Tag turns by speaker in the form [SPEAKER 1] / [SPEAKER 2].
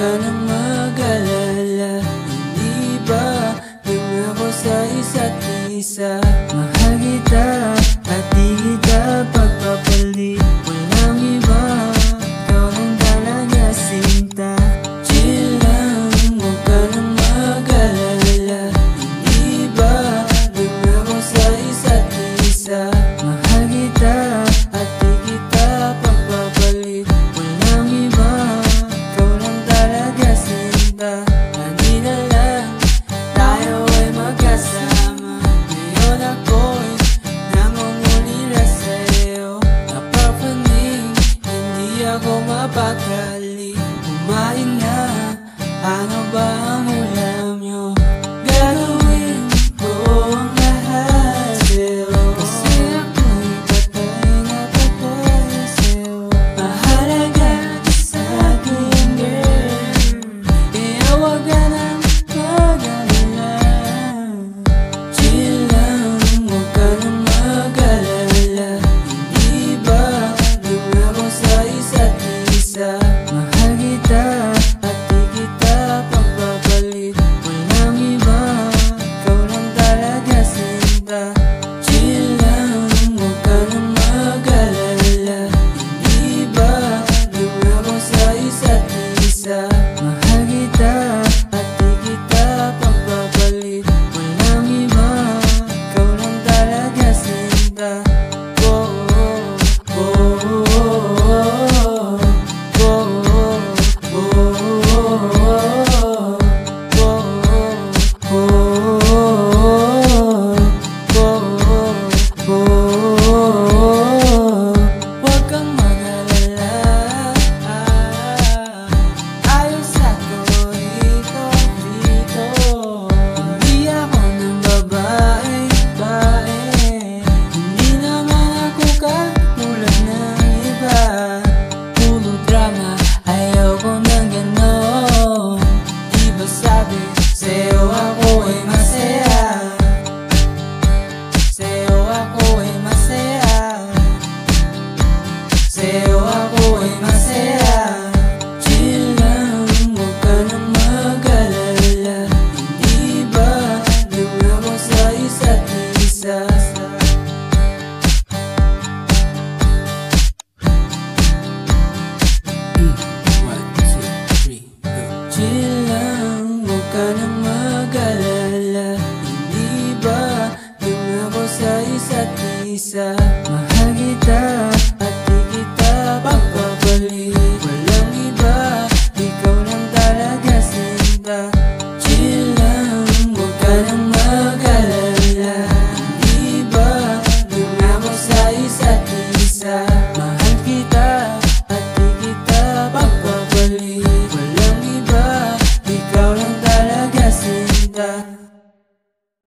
[SPEAKER 1] ka nang mag-alala. Hindi ba yung ako sa isa't isa? Mahal kita at di kita pagpapalit. Walang iba, ikaw lang talaga sinta. Chill lang, huwag ka nang mag-alala. Hindi ba yung ako sa isa't isa? Mahal kita at di kita pagpapalit. Walang iba, ikaw lang talaga sinta. Lagi na lang tayo ay magkasama. Ngayon ako'y nangungulila sa'yo. Napapanig, hindi ako mapakali. Kumain na, ano ba ang ulam nyo? Gagawin ko ang lahat sa'yo, kasi ako'y patay na patay sa'yo. Mahalaga ka sa'kin, girl, kaya huwag ka nang mag-alala. Chill lang, huwag ka nang mag-alala. Hindi ba yung ako sa isa't isa? Mahal kita at di kita pagpapalit. Walang iba, ikaw lang talaga sinta. Chill lang, huwag ka nang mag-alala. Hindi ba yung ako sa isa't isa? Mahal kita at di kita pagpapalit. Walang iba, ikaw lang talaga sinta. Oh, oh, oh, oh, oh, oh, huwag kang mag-alala. Ayos ako dito. Hindi ako ng babae. Hindi naman ako katulad ng iba. Puro drama, ayaw ko ng ganon. Di ba sabi, sa'yo ako ay masaya. Sa'yo ako ay masaya. Sa'yo ako ay masaya. Chill lang, huwag ka nang mag-alala. Hindi ba yung ako sa isa't isa? Chill lang, huwag ka nang mag-alala. Hindi ba yung ako sa isa't isa? Mahal kita